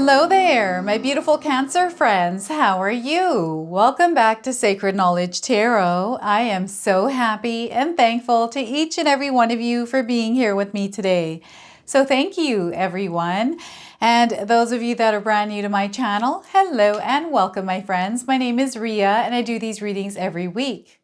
Hello there, my beautiful Cancer friends. How are you? Welcome back to Sacred Knowledge Tarot. I am so happy and thankful to each and every one of you for being here with me today. So thank you, everyone. And those of you that are brand new to my channel, hello and welcome, my friends. My name is Ria and I do these readings every week.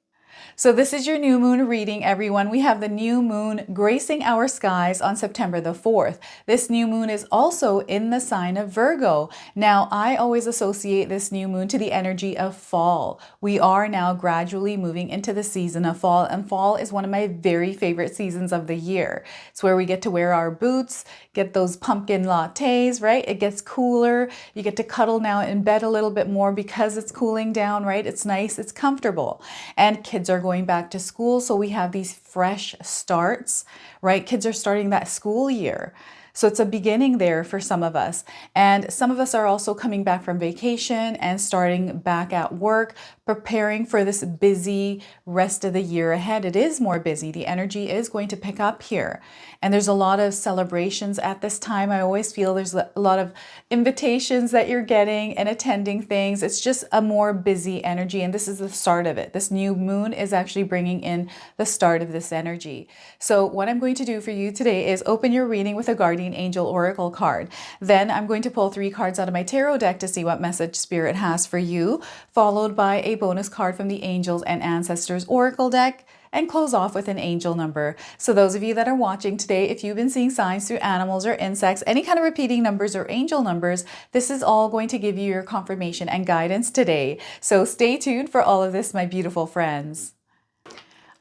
So this is your new moon reading, everyone. We have the new moon gracing our skies on September the 4th. This new moon is also in the sign of Virgo. Now, I always associate this new moon to the energy of fall. We are now gradually moving into the season of fall, and fall is one of my very favorite seasons of the year. It's where we get to wear our boots, get those pumpkin lattes, right? It gets cooler. You get to cuddle now in bed a little bit more because it's cooling down, right? It's nice, it's comfortable. And kids are going back to school, so we have these fresh starts, right? Kids are starting that school year. So it's a beginning there for some of us. And some of us are also coming back from vacation and starting back at work, preparing for this busy rest of the year ahead. It is more busy. The energy is going to pick up here. And there's a lot of celebrations at this time. I always feel there's a lot of invitations that you're getting and attending things. It's just a more busy energy. And this is the start of it. This new moon is actually bringing in the start of this energy. So what I'm going to do for you today is open your reading with a guardian angel oracle card. Then I'm going to pull 3 cards out of my tarot deck to see what message spirit has for you, followed by a bonus card from the angels and ancestors oracle deck, and close off with an angel number. So those of you that are watching today, if you've been seeing signs through animals or insects, any kind of repeating numbers or angel numbers, this is all going to give you your confirmation and guidance today. So stay tuned for all of this, my beautiful friends.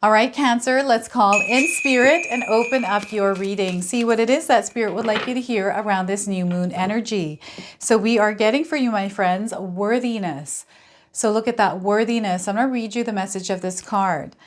All right, Cancer, let's call in spirit and open up your reading. See what it is that spirit would like you to hear around this new moon energy. So we are getting for you, my friends, worthiness. So look at that worthiness. I'm going to read you the message of this card.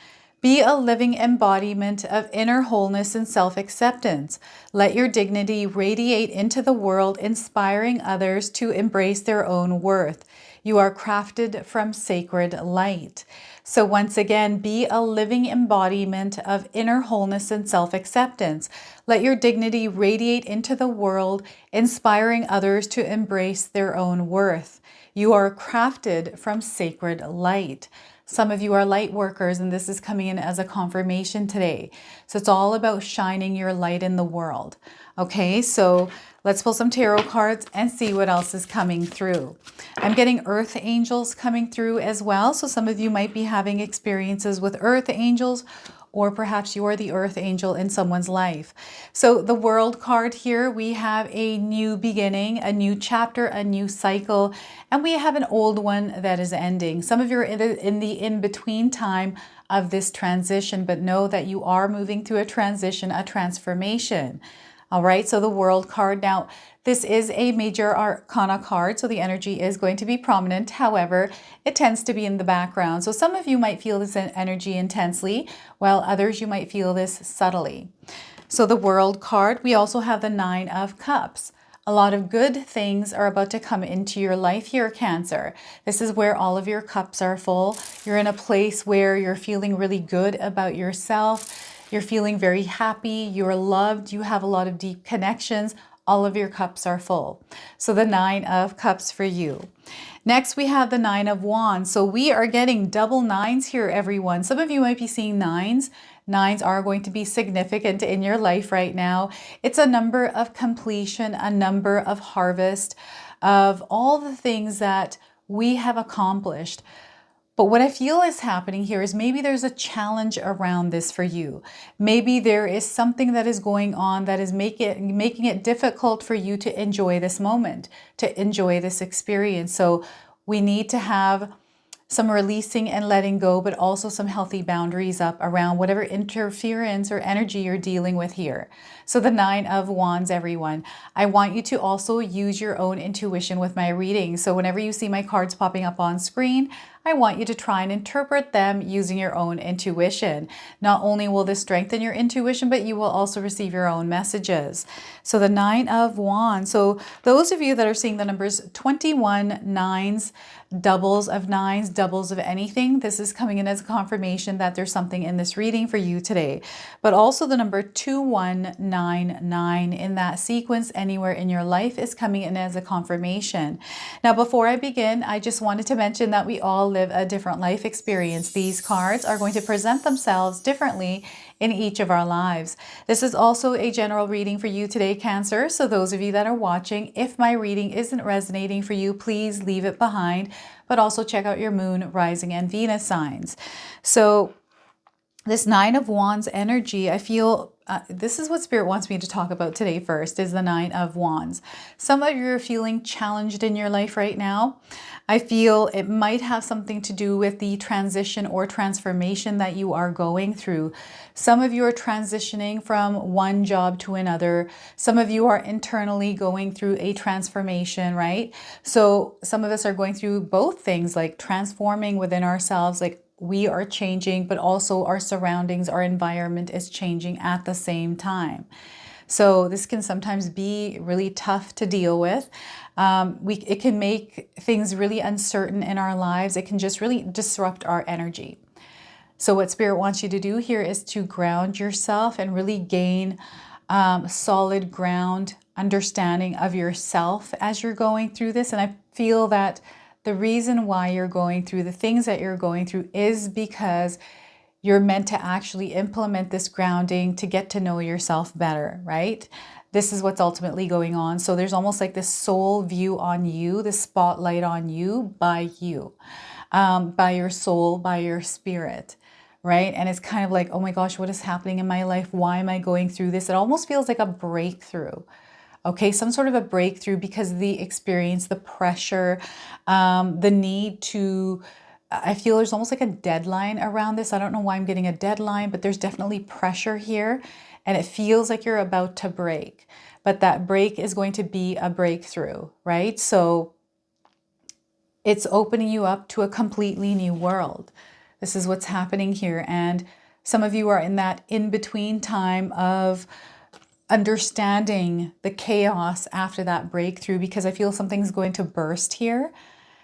Be a living embodiment of inner wholeness and self-acceptance. Let your dignity radiate into the world, inspiring others to embrace their own worth. You are crafted from sacred light. So once again, be a living embodiment of inner wholeness and self-acceptance. Let your dignity radiate into the world, inspiring others to embrace their own worth. You are crafted from sacred light. Some of you are light workers, and this is coming in as a confirmation today. So it's all about shining your light in the world. Okay, so let's pull some tarot cards and see what else is coming through. I'm getting earth angels coming through as well. So some of you might be having experiences with earth angels, or perhaps you're the earth angel in someone's life. So the world card here, we have a new beginning, a new chapter, a new cycle, and we have an old one that is ending. Some of you are in the in-between time of this transition, but know that you are moving through a transition, a transformation. All right, so the world card. Now, this is a major arcana card, so the energy is going to be prominent. However, it tends to be in the background. So some of you might feel this energy intensely, while others you might feel this subtly. So the world card, we also have the 9 of Cups. A lot of good things are about to come into your life here, Cancer. This is where all of your cups are full. You're in a place where you're feeling really good about yourself. You're feeling very happy, you're loved, you have a lot of deep connections, all of your cups are full. So the 9 of Cups for you. Next, we have the 9 of Wands. So we are getting double 9s here, everyone. Some of you might be seeing 9s. 9s are going to be significant in your life right now. It's a number of completion, a number of harvest, of all the things that we have accomplished. But what I feel is happening here is maybe there's a challenge around this for you. Maybe there is something that is going on that is making it difficult for you to enjoy this moment, to enjoy this experience. So we need to have some releasing and letting go, but also some healthy boundaries up around whatever interference or energy you're dealing with here. So the 9 of Wands, everyone. I want you to also use your own intuition with my reading. So whenever you see my cards popping up on screen, I want you to try and interpret them using your own intuition. Not only will this strengthen your intuition, but you will also receive your own messages. So the Nine of Wands. So those of you that are seeing the numbers 21, nines, doubles of nines, doubles of anything, this is coming in as a confirmation that there's something in this reading for you today. But also the number 2199 in that sequence anywhere in your life is coming in as a confirmation. Now, before I begin, I just wanted to mention that we all live a different life experience. These cards are going to present themselves differently in each of our lives. This is also a general reading for you today, Cancer. So those of you that are watching, if my reading isn't resonating for you, please leave it behind, but also check out your moon, rising, and Venus signs. So this Nine of Wands energy, I feel this is what Spirit wants me to talk about today first, is the Nine of Wands. Some of you are feeling challenged in your life right now. I feel it might have something to do with the transition or transformation that you are going through. Some of you are transitioning from one job to another. Some of you are internally going through a transformation, right? So some of us are going through both things, like transforming within ourselves, like we are changing, but also our surroundings, our environment is changing at the same time. So this can sometimes be really tough to deal with. It can make things really uncertain in our lives. It can just really disrupt our energy. So what Spirit wants you to do here is to ground yourself and really gain solid ground understanding of yourself as you're going through this. And I feel that the reason why you're going through the things that you're going through is because you're meant to actually implement this grounding to get to know yourself better, right? This is what's ultimately going on. So there's almost like this soul view on you, the spotlight on you, by your soul, by your spirit, right? And it's kind of like, oh my gosh, what is happening in my life? Why am I going through this? It almost feels like a breakthrough. Okay, some sort of a breakthrough because of the experience, the pressure, the need to, I feel there's almost like a deadline around this. I don't know why I'm getting a deadline, but there's definitely pressure here and it feels like you're about to break, but that break is going to be a breakthrough, right? So it's opening you up to a completely new world. This is what's happening here. And some of you are in that in-between time of understanding the chaos after that breakthrough, because I feel something's going to burst here.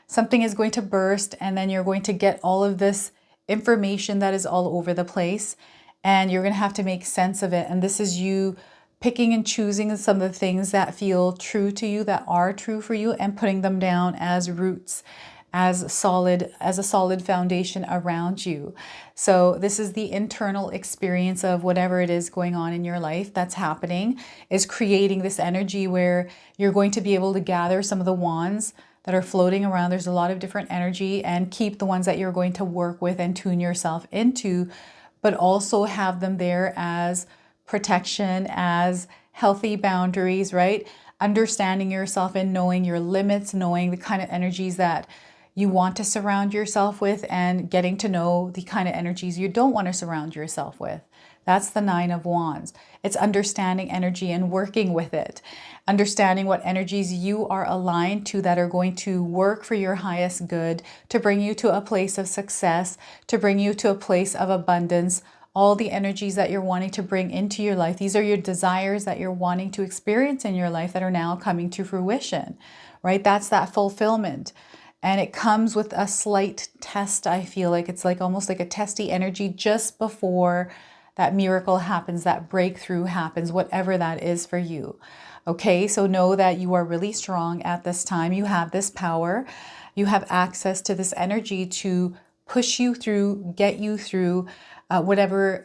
Something is going to burst and then you're going to get all of this information that is all over the place and you're going to have to make sense of it. And this is you picking and choosing some of the things that feel true to you, that are true for you, and putting them down as roots, as a solid foundation around you. So this is the internal experience of whatever it is going on in your life that's happening, is creating this energy where you're going to be able to gather some of the wands that are floating around. There's a lot of different energy, and keep the ones that you're going to work with and tune yourself into, but also have them there as protection, as healthy boundaries, right? Understanding yourself and knowing your limits, knowing the kind of energies that you want to surround yourself with, and getting to know the kind of energies you don't want to surround yourself with. That's the Nine of Wands. It's understanding energy and working with it. Understanding what energies you are aligned to that are going to work for your highest good, to bring you to a place of success, to bring you to a place of abundance. All the energies that you're wanting to bring into your life. These are your desires that you're wanting to experience in your life that are now coming to fruition, right? That's that fulfillment. And it comes with a slight test. I feel like it's like almost like a testy energy just before that miracle happens, that breakthrough happens, whatever that is for you. Okay, so know that you are really strong at this time. You have this power. You have access to this energy to push you through, get you through whatever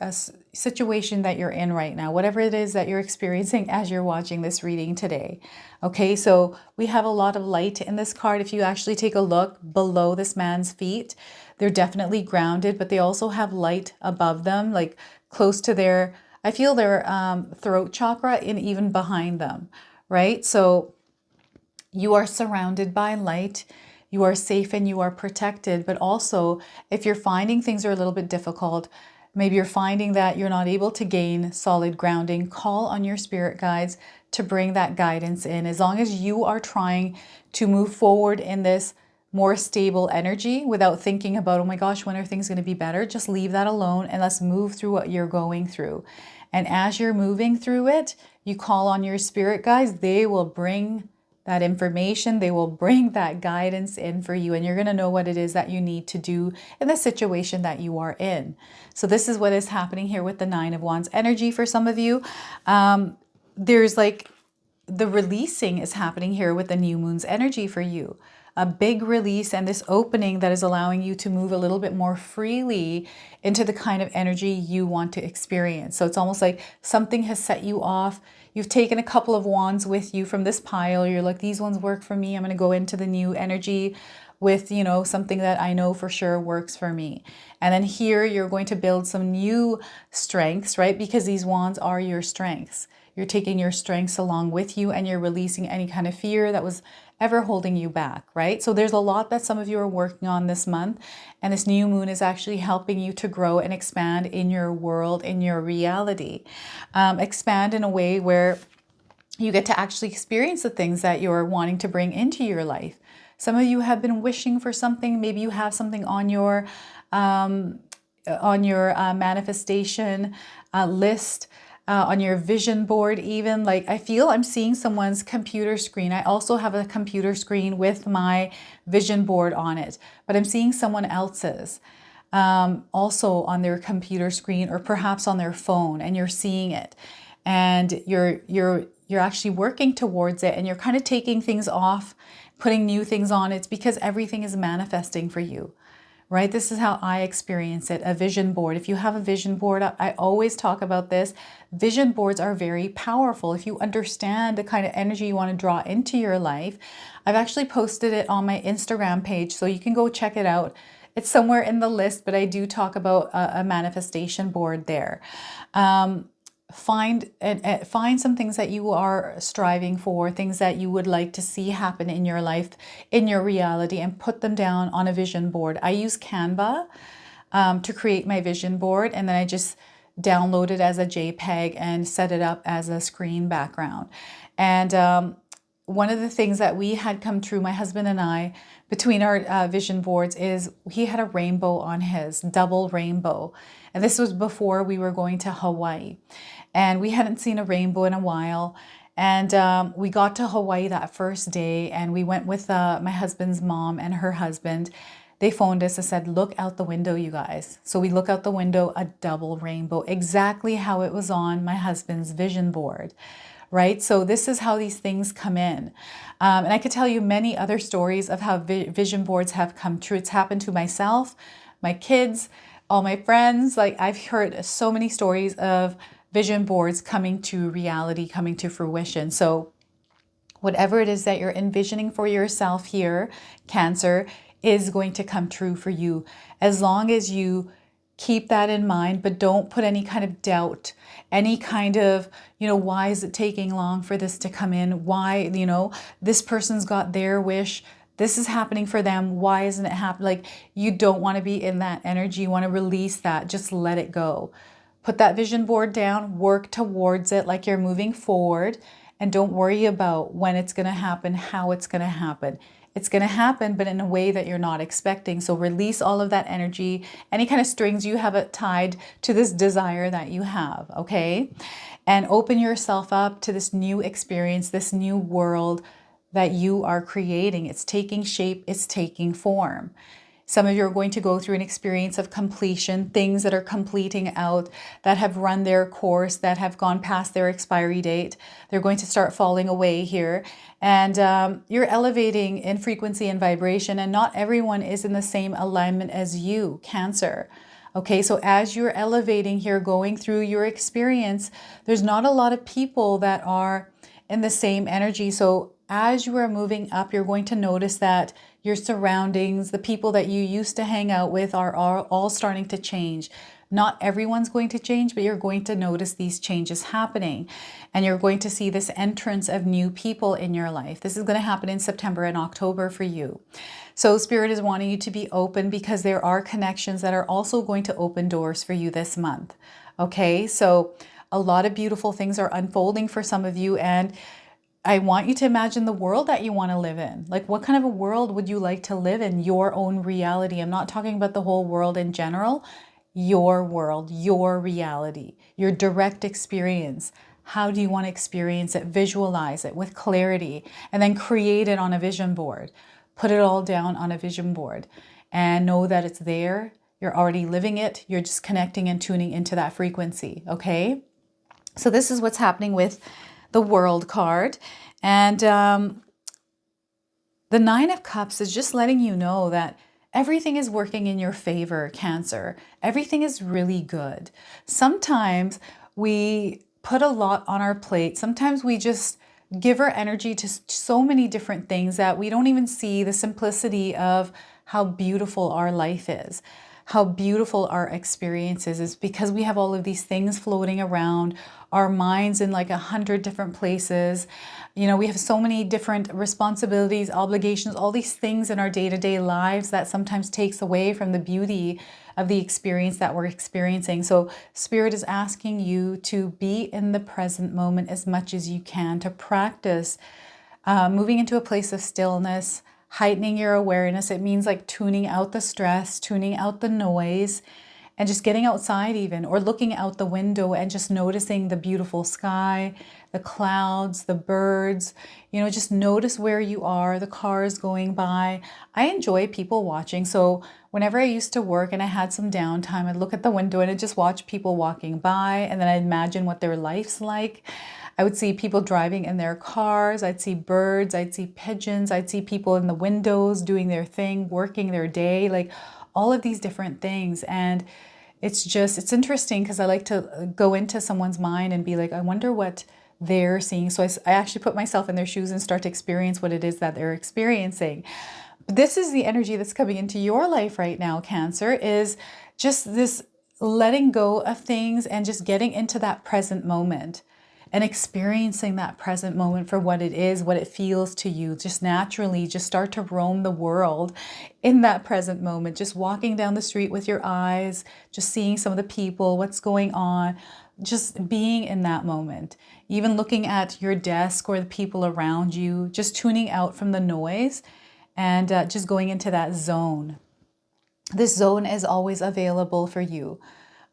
situation that you're in right now, whatever it is that you're experiencing as you're watching this reading today. Okay, so we have a lot of light in this card. If you actually take a look below this man's feet, they're definitely grounded, but they also have light above them, like close to their, I feel their throat chakra, and even behind them, right? So you are surrounded by light. You are safe and you are protected. But also, if you're finding things are a little bit difficult, maybe you're finding that you're not able to gain solid grounding, call on your spirit guides to bring that guidance in. As long as you are trying to move forward in this more stable energy without thinking about, oh my gosh, when are things going to be better? Just leave that alone and let's move through what you're going through. And as you're moving through it, you call on your spirit guides. They will bring that information. They will bring that guidance in for you, and you're going to know what it is that you need to do in the situation that you are in. So this is what is happening here with the Nine of Wands energy for some of you. There's like the releasing is happening here with the new moon's energy for you. A big release and this opening that is allowing you to move a little bit more freely into the kind of energy you want to experience. So it's almost like something has set you off. You've taken a couple of wands with you from this pile. You're like, these ones work for me. I'm going to go into the new energy with, you know, something that I know for sure works for me. And then here you're going to build some new strengths, right? Because these wands are your strengths. You're taking your strengths along with you and you're releasing any kind of fear that was ever holding you back, right? So there's a lot that some of you are working on this month, and this new moon is actually helping you to grow and expand in your world, in your reality. Expand in a way where you get to actually experience the things that you're wanting to bring into your life. Some of you have been wishing for something. Maybe you have something on your manifestation list, on your vision board even. Like, I feel I'm seeing someone's computer screen. I also have a computer screen with my vision board on it, but I'm seeing someone else's also on their computer screen, or perhaps on their phone, and you're seeing it, and you're actually working towards it, and you're kind of taking things off, putting new things on. It's because everything is manifesting for you. Right? This is how I experience it, a vision board. If you have a vision board, I always talk about this. Vision boards are very powerful. If you understand the kind of energy you want to draw into your life, I've actually posted it on my Instagram page, so you can go check it out. It's somewhere in the list, but I do talk about a manifestation board there. Find some things that you are striving for, things that you would like to see happen in your life, in your reality, and put them down on a vision board. I use Canva to create my vision board, and then I just download it as a JPEG and set it up as a screen background. And one of the things that we had come true, my husband and I, between our vision boards, is he had a rainbow on his, double rainbow. And this was before we were going to Hawaii. And we hadn't seen a rainbow in a while. And we got to Hawaii that first day, and we went with my husband's mom and her husband. They phoned us and said, look out the window, you guys. So we look out the window, a double rainbow, exactly how it was on my husband's vision board. Right? So this is how these things come in. And I could tell you many other stories of how vision boards have come true. It's happened to myself, my kids, all my friends. Like, I've heard so many stories of vision boards coming to reality, coming to fruition. So whatever it is that you're envisioning for yourself here, Cancer, is going to come true for you, as long as you keep that in mind, but don't put any kind of doubt, any kind of, why is it taking long for this to come in? Why, this person's got their wish. This is happening for them. Why isn't it happening? Like, you don't want to be in that energy. You want to release that. Just let it go. Put that vision board down, work towards it like you're moving forward, and don't worry about when it's going to happen, how it's going to happen. It's going to happen, but in a way that you're not expecting. So release all of that energy, any kind of strings you have tied to this desire that you have, okay? And open yourself up to this new experience, this new world that you are creating. It's taking shape, it's taking form. Some of you are going to go through an experience of completion, things that are completing out, that have run their course, that have gone past their expiry date. They're going to start falling away here. And you're elevating in frequency and vibration, and not everyone is in the same alignment as you, Cancer. Okay, so as you're elevating here, going through your experience, there's not a lot of people that are in the same energy. So as you are moving up, you're going to notice that your surroundings, the people that you used to hang out with are all starting to change. Not everyone's going to change, but you're going to notice these changes happening. And you're going to see this entrance of new people in your life. This is going to happen in September and October for you. So Spirit is wanting you to be open, because there are connections that are also going to open doors for you this month. Okay, so a lot of beautiful things are unfolding for some of you, and I want you to imagine the world that you want to live in. Like, what kind of a world would you like to live in? Your own reality. I'm not talking about the whole world in general. Your world, your reality, your direct experience. How do you want to experience it? Visualize it with clarity, and then create it on a vision board. Put it all down on a vision board and know that it's there. You're already living it. You're just connecting and tuning into that frequency. Okay. So this is what's happening with the World card. And the Nine of Cups is just letting you know that everything is working in your favor, Cancer. Everything is really good. Sometimes we put a lot on our plate. Sometimes we just give our energy to so many different things that we don't even see the simplicity of how beautiful our life is, how beautiful our experience is because we have all of these things floating around, our minds in like 100 different places. You know, we have so many different responsibilities, obligations, all these things in our day-to-day lives that sometimes takes away from the beauty of the experience that we're experiencing. So Spirit is asking you to be in the present moment as much as you can, to practice moving into a place of stillness, heightening your awareness. It means like tuning out the stress, tuning out the noise, and just getting outside even, or looking out the window and just noticing the beautiful sky, the clouds, the birds, you know, just notice where you are, the cars going by. I enjoy people watching. So whenever I used to work and I had some downtime, I'd look at the window and I'd just watch people walking by, and then I'd imagine what their life's like. I would see people driving in their cars. I'd see birds. I'd see pigeons. I'd see people in the windows doing their thing, working their day, like all of these different things. And it's interesting because I like to go into someone's mind and be like, I wonder what they're seeing. So I actually put myself in their shoes and start to experience what it is that they're experiencing. But this is the energy that's coming into your life right now, Cancer, is just this letting go of things and just getting into that present moment and experiencing that present moment for what it is, what it feels to you. Just naturally, just start to roam the world in that present moment, just walking down the street with your eyes, just seeing some of the people, what's going on, just being in that moment, even looking at your desk or the people around you, just tuning out from the noise and just going into that zone. This zone is always available for you.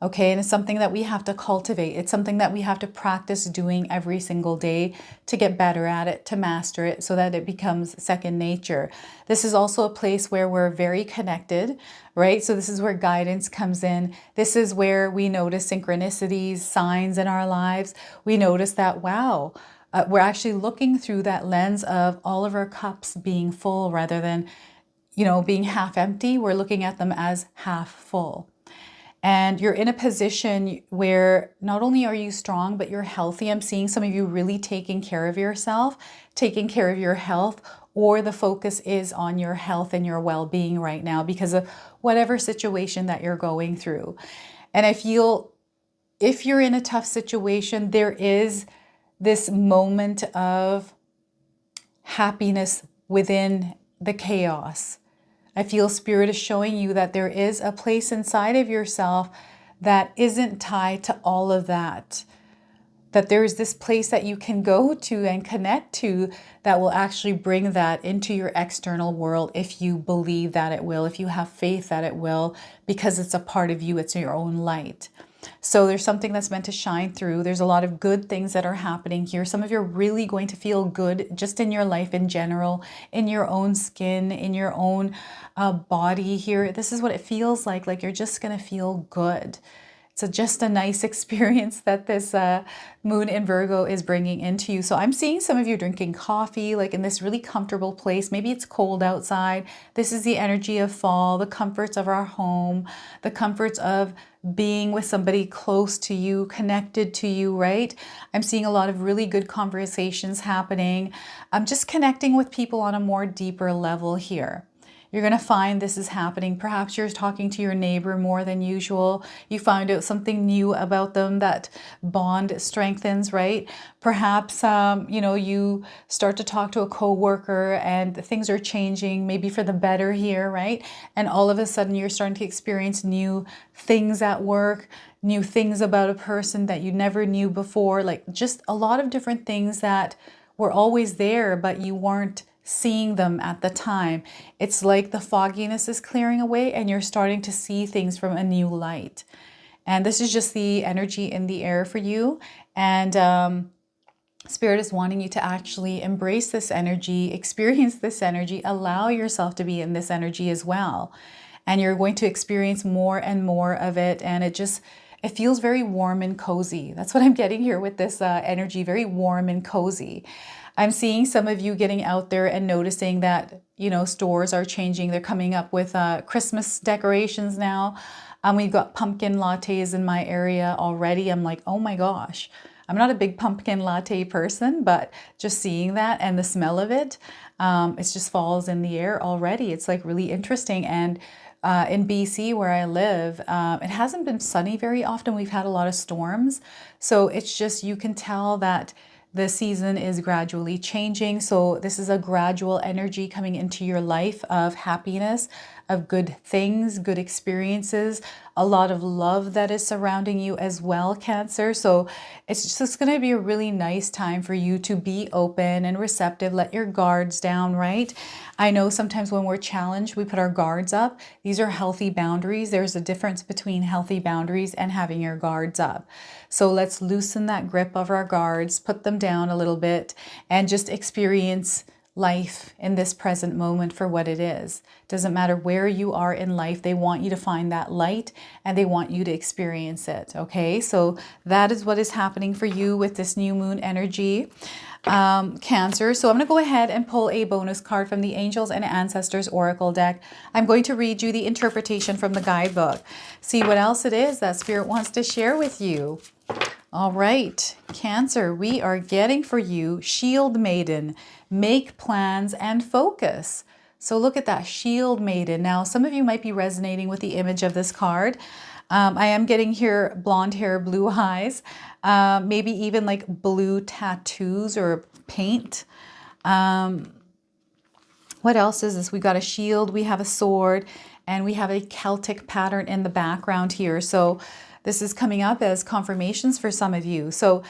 Okay, and it's something that we have to cultivate. It's something that we have to practice doing every single day to get better at it, to master it, so that it becomes second nature. This is also a place where we're very connected, right? So this is where guidance comes in. This is where we notice synchronicities, signs in our lives. We notice that, wow, we're actually looking through that lens of all of our cups being full rather than, you know, being half empty. We're looking at them as half full. And you're in a position where not only are you strong, but you're healthy. I'm seeing some of you really taking care of yourself, taking care of your health, or the focus is on your health and your well-being right now because of whatever situation that you're going through. And I feel if you're in a tough situation, there is this moment of happiness within the chaos. I feel Spirit is showing you that there is a place inside of yourself that isn't tied to all of that. That there is this place that you can go to and connect to that will actually bring that into your external world if you believe that it will, if you have faith that it will, because it's a part of you, it's your own light. So there's something that's meant to shine through. There's a lot of good things that are happening here. Some of you are really going to feel good just in your life in general, in your own skin, in your own body here. This is what it feels like you're just going to feel good. It's just a nice experience that this moon in Virgo is bringing into you. So I'm seeing some of you drinking coffee, like in this really comfortable place. Maybe it's cold outside. This is the energy of fall, the comforts of our home, the comforts of being with somebody close to you, connected to you, right? I'm seeing a lot of really good conversations happening. I'm just connecting with people on a more deeper level here. You're going to find this is happening. Perhaps you're talking to your neighbor more than usual. You find out something new about them, that bond strengthens, right? Perhaps, you start to talk to a coworker and things are changing, maybe for the better here, right? And all of a sudden you're starting to experience new things at work, new things about a person that you never knew before, like just a lot of different things that were always there, but you weren't seeing them at the time. It's like the fogginess is clearing away and you're starting to see things from a new light. And this is just the energy in the air for you. And Spirit is wanting you to actually embrace this energy, experience this energy, allow yourself to be in this energy as well. And you're going to experience more and more of it. And it feels very warm and cozy. That's what I'm getting here with this energy, very warm and cozy. I'm seeing some of you getting out there and noticing that, stores are changing. They're coming up with Christmas decorations now. We've got pumpkin lattes in my area already. I'm like, oh my gosh. I'm not a big pumpkin latte person, but just seeing that and the smell of it, it just falls in the air already. It's like really interesting. And in BC where I live, it hasn't been sunny very often. We've had a lot of storms. So it's just, you can tell that the season is gradually changing. So this is a gradual energy coming into your life of happiness, of good things, good experiences, a lot of love that is surrounding you as well, Cancer. So it's just going to be a really nice time for you to be open and receptive. Let your guards down, right? I know sometimes when we're challenged, we put our guards up. These are healthy boundaries. There's a difference between healthy boundaries and having your guards up. So let's loosen that grip of our guards, put them down a little bit, and just experience life in this present moment for what it is. Doesn't matter where you are in life, they want you to find that light and they want you to experience it. Okay, so that is what is happening for you with this new moon energy, Cancer. So I'm going to go ahead and pull a bonus card from the Angels and Ancestors Oracle deck. I'm going to read you the interpretation from the guidebook. See what else it is that Spirit wants to share with you. All right, Cancer, we are getting for you Shield Maiden, make plans and focus. So look at that, Shield Maiden. Now, some of you might be resonating with the image of this card. I am getting here blonde hair, blue eyes, maybe even like blue tattoos or paint. What else is this? We've got a shield, we have a sword, and we have a Celtic pattern in the background here. So this is coming up as confirmations for some of you. So,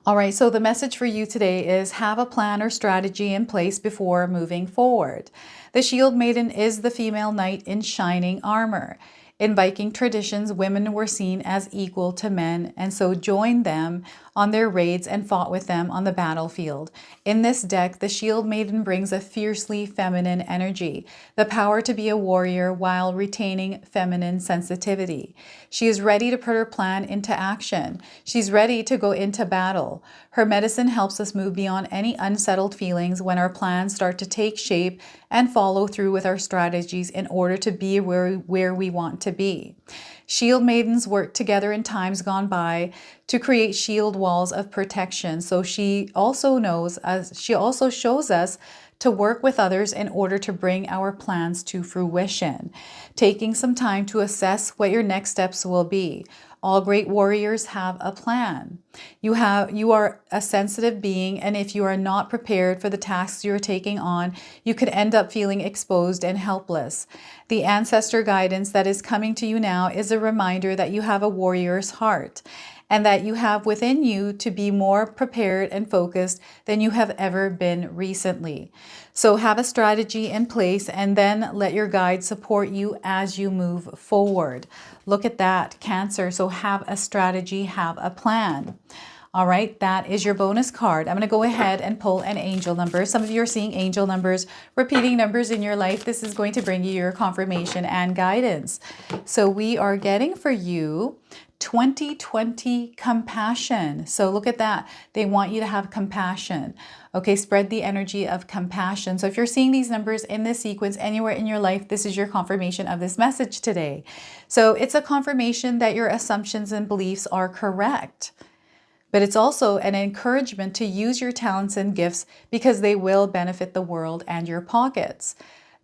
all right, so the message for you today is have a plan or strategy in place before moving forward. The Shield Maiden is the female knight in shining armor. In Viking traditions, women were seen as equal to men, and so joined them on their raids and fought with them on the battlefield. In this deck, the Shield Maiden brings a fiercely feminine energy, the power to be a warrior while retaining feminine sensitivity. She is ready to put her plan into action. She's ready to go into battle. Her medicine helps us move beyond any unsettled feelings when our plans start to take shape and follow through with our strategies in order to be where we want to be. Shield maidens worked together in times gone by to create shield walls of protection. So she also shows us to work with others in order to bring our plans to fruition, taking some time to assess what your next steps will be. All great warriors have a plan. You are a sensitive being, and if you are not prepared for the tasks you're taking on, you could end up feeling exposed and helpless. The ancestor guidance that is coming to you now is a reminder that you have a warrior's heart, and that you have within you to be more prepared and focused than you have ever been recently. So have a strategy in place and then let your guide support you as you move forward. Look at that, Cancer. So have a strategy, have a plan. All right, that is your bonus card. I'm going to go ahead and pull an angel number. Some of you are seeing angel numbers, repeating numbers in your life. This is going to bring you your confirmation and guidance. So we are getting for you 2020 compassion. So look at that. They want you to have compassion. Okay, spread the energy of compassion. So if you're seeing these numbers in this sequence anywhere in your life, this is your confirmation of this message today. So it's a confirmation that your assumptions and beliefs are correct. But it's also an encouragement to use your talents and gifts because they will benefit the world and your pockets.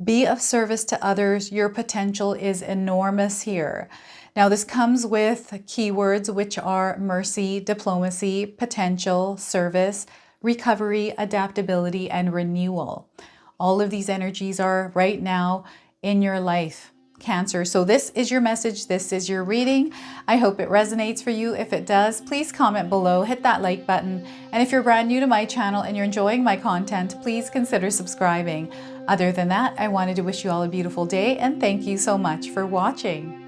Be of service to others. Your potential is enormous here. Now, this comes with keywords which are mercy, diplomacy, potential, service, recovery, adaptability, and renewal. All of these energies are right now in your life. Cancer. So this is your message. This is your reading. I hope it resonates for you. If it does, please comment below, hit that like button. And if you're brand new to my channel and you're enjoying my content, please consider subscribing. Other than that, I wanted to wish you all a beautiful day and thank you so much for watching.